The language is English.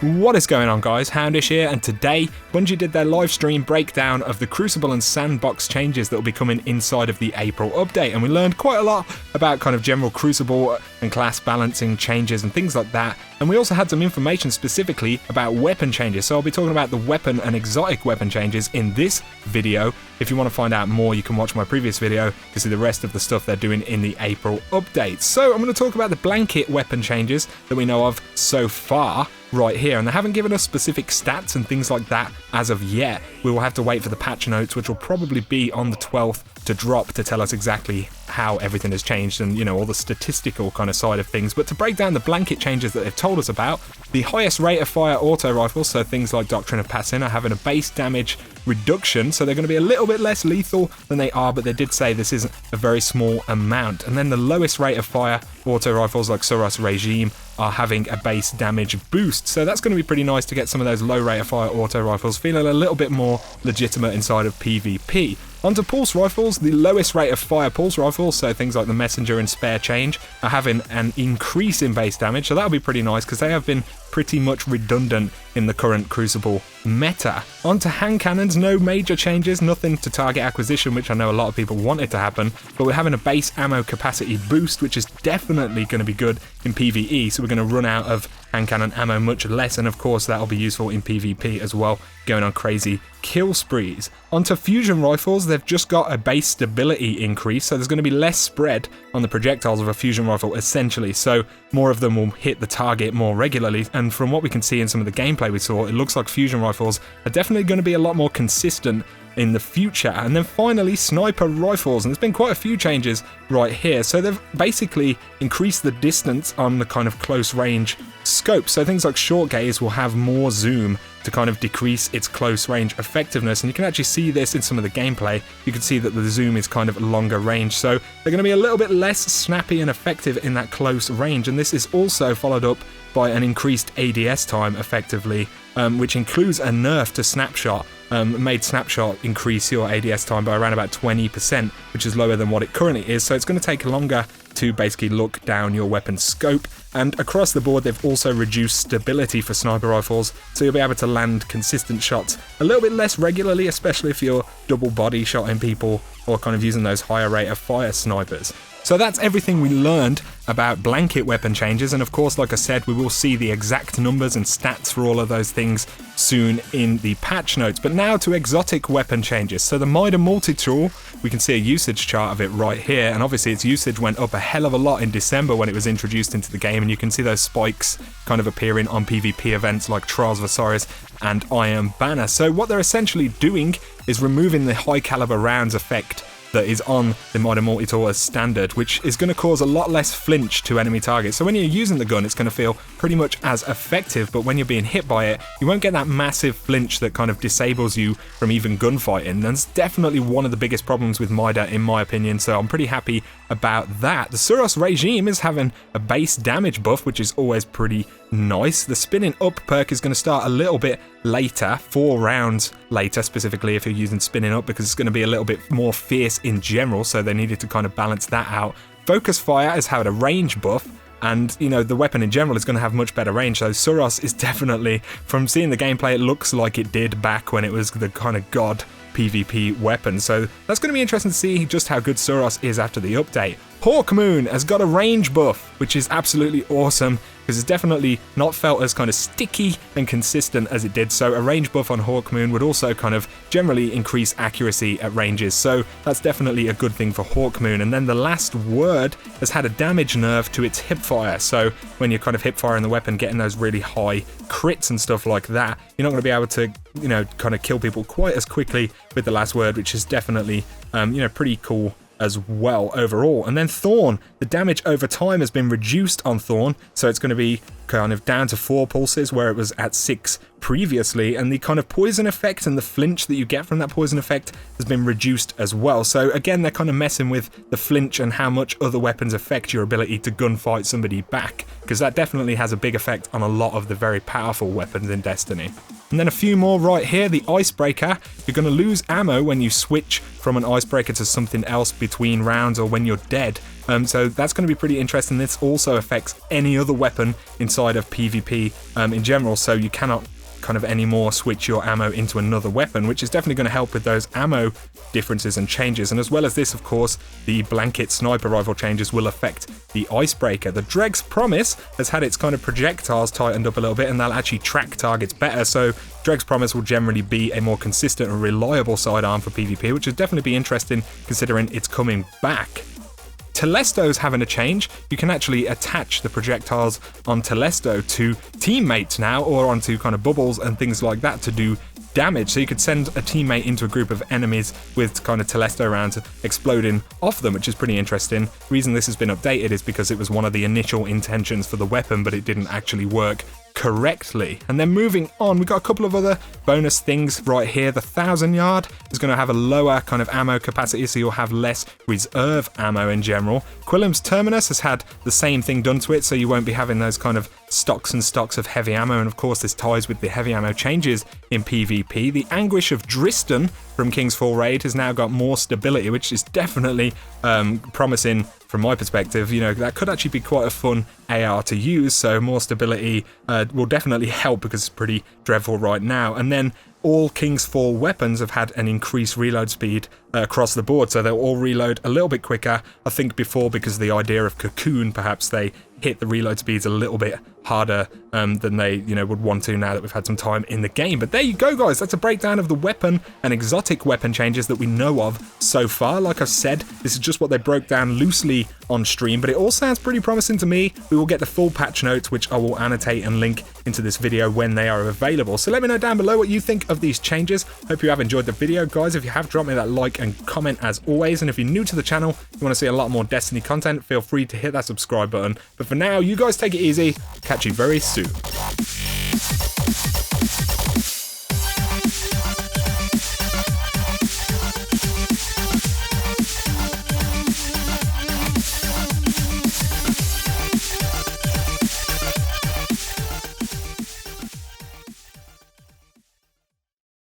What is going on, guys? Houndish here, and today Bungie did their live stream breakdown of the Crucible and Sandbox changes that will be coming inside of the April update, and we learned quite a lot about kind of general Crucible and class balancing changes and things like that, and we also had some information specifically about weapon changes, so I'll be talking about the weapon and exotic weapon changes in this video. If you want to find out more, you can watch my previous video to see the rest of the stuff they're doing in the April update. So I'm going to talk about the blanket weapon changes that we know of so far right here, and they haven't given us specific stats and things like that as of yet. We will have to wait for the patch notes, which will probably be on the 12th, to drop to tell us exactly how everything has changed and, you know, all the statistical kind of side of things. But to break down the blanket changes that they've told us about, the highest rate of fire auto rifles, so things like Doctrine of Passing, are having a base damage reduction, so they're going to be a little bit less lethal than they are, but they did say this isn't a very small amount. And then the lowest rate of fire auto rifles like Suros Regime are having a base damage boost, so that's going to be pretty nice to get some of those low rate of fire auto rifles feeling a little bit more legitimate inside of PvP. Onto pulse rifles, the lowest rate of fire pulse rifles, so things like the Messenger and Spare Change, are having an increase in base damage, so that'll be pretty nice because they have been pretty much redundant in the current Crucible meta. Onto hand cannons, no major changes, nothing to target acquisition, which I know a lot of people wanted to happen, but we're having a base ammo capacity boost, which is definitely going to be good in PvE, so we're going to run out of hand cannon ammo much less, and of course that'll be useful in PvP as well, going on crazy kill sprees. Onto fusion rifles, they've just got a base stability increase, so there's going to be less spread on the projectiles of a fusion rifle essentially, so more of them will hit the target more regularly, and from what we can see in some of the gameplay we saw, it looks like fusion rifles are definitely going to be a lot more consistent in the future. And then finally, sniper rifles, and there's been quite a few changes right here. So they've basically increased the distance on the kind of close range scope, so things like short gaze will have more zoom to kind of decrease its close range effectiveness, and you can actually see this in some of the gameplay. You can see that the zoom is kind of longer range, so they're going to be a little bit less snappy and effective in that close range, and this is also followed up by an increased ADS time effectively, which includes a nerf to snapshot. Made snapshot increase your ADS time by around about 20%, which is lower than what it currently is, so it's going to take longer to basically look down your weapon scope. And across the board, they've also reduced stability for sniper rifles, so you'll be able to land consistent shots a little bit less regularly, especially if you're double body shotting people or kind of using those higher rate of fire snipers. So that's everything we learned about blanket weapon changes, and of course, like I said, we will see the exact numbers and stats for all of those things soon in the patch notes. But now to exotic weapon changes. So the Mida multi-tool, we can see a usage chart of it right here, and obviously its usage went up a hell of a lot in December when it was introduced into the game, and you can see those spikes kind of appearing on PvP events like Trials of Osiris and Iron Banner. So what they're essentially doing is removing the high caliber rounds effect that is on the Mida multi-tool as standard, which is going to cause a lot less flinch to enemy targets. So when you're using the gun, it's going to feel pretty much as effective, but when you're being hit by it, you won't get that massive flinch that kind of disables you from even gunfighting. And that's definitely one of the biggest problems with Mida, in my opinion, so I'm pretty happy about that. The Suros Regime is having a base damage buff, which is always pretty nice. The spinning up perk is going to start a little bit later, 4 rounds later specifically if you're using spinning up, because it's going to be a little bit more fierce in general, so they needed to kind of balance that out. Focus fire has had a range buff, and you know, the weapon in general is going to have much better range, so Suros is definitely, from seeing the gameplay, it looks like it did back when it was the kind of god PvP weapon, so that's going to be interesting to see just how good Suros is after the update. Hawkmoon has got a range buff, which is absolutely awesome, because it's definitely not felt as kind of sticky and consistent as it did, so a range buff on Hawkmoon would also kind of generally increase accuracy at ranges, so that's definitely a good thing for Hawkmoon. And then the Last Word has had a damage nerf to its hipfire, so when you're kind of hipfiring the weapon, getting those really high crits and stuff like that, you're not going to be able to, you know, kind of kill people quite as quickly with the Last Word, which is definitely, you know, pretty cool as well overall. And then Thorn, the damage over time has been reduced on Thorn, so it's going to be kind of down to 4 pulses where it was at 6 previously, and the kind of poison effect and the flinch that you get from that poison effect has been reduced as well. So again, they're kind of messing with the flinch and how much other weapons affect your ability to gunfight somebody back, because that definitely has a big effect on a lot of the very powerful weapons in Destiny. And then a few more right here. The Icebreaker. You're going to lose ammo when you switch from an Icebreaker to something else between rounds or when you're dead. So that's going to be pretty interesting. This also affects any other weapon inside of PvP in general, so you cannot kind of anymore switch your ammo into another weapon, which is definitely going to help with those ammo differences and changes. And as well as this, of course, the blanket sniper rifle changes will affect the Icebreaker. The Dreg's Promise has had its kind of projectiles tightened up a little bit, and they'll actually track targets better, so Dreg's Promise will generally be a more consistent and reliable sidearm for PvP, which would definitely be interesting considering it's coming back. Telesto's having a change. You can actually attach the projectiles on Telesto to teammates now, or onto kind of bubbles and things like that to do damage. So you could send a teammate into a group of enemies with kind of Telesto rounds exploding off them, which is pretty interesting. The reason this has been updated is because it was one of the initial intentions for the weapon, but it didn't actually work correctly. And then moving on, we've got a couple of other bonus things right here. The 1000 yard is going to have a lower kind of ammo capacity, so you'll have less reserve ammo in general. Quillam's Terminus has had the same thing done to it, so you won't be having those kind of stocks and stocks of heavy ammo, and of course this ties with the heavy ammo changes in PvP. The Anguish of Dristan from King's Fall Raid has now got more stability, which is definitely promising from my perspective. You know, that could actually be quite a fun AR to use, so more stability will definitely help because it's pretty dreadful right now. And then all King's Fall weapons have had an increased reload speed across the board, so they'll all reload a little bit quicker. I think before, because of the idea of Cocoon, perhaps they hit the reload speeds a little bit harder than they would want to now that we've had some time in the game. But there you go, guys, that's a breakdown of the weapon and exotic weapon changes that we know of so far. Like I said, this is just what they broke down loosely on stream, but it all sounds pretty promising to me. We will get the full patch notes, which I will annotate and link into this video when they are available. So let me know down below what you think of these changes. Hope you have enjoyed the video, guys. If you have, drop me that like and comment as always, and if you're new to the channel, you want to see a lot more Destiny content, feel free to hit that subscribe button. But for now, you guys take it easy. Catch you very soon.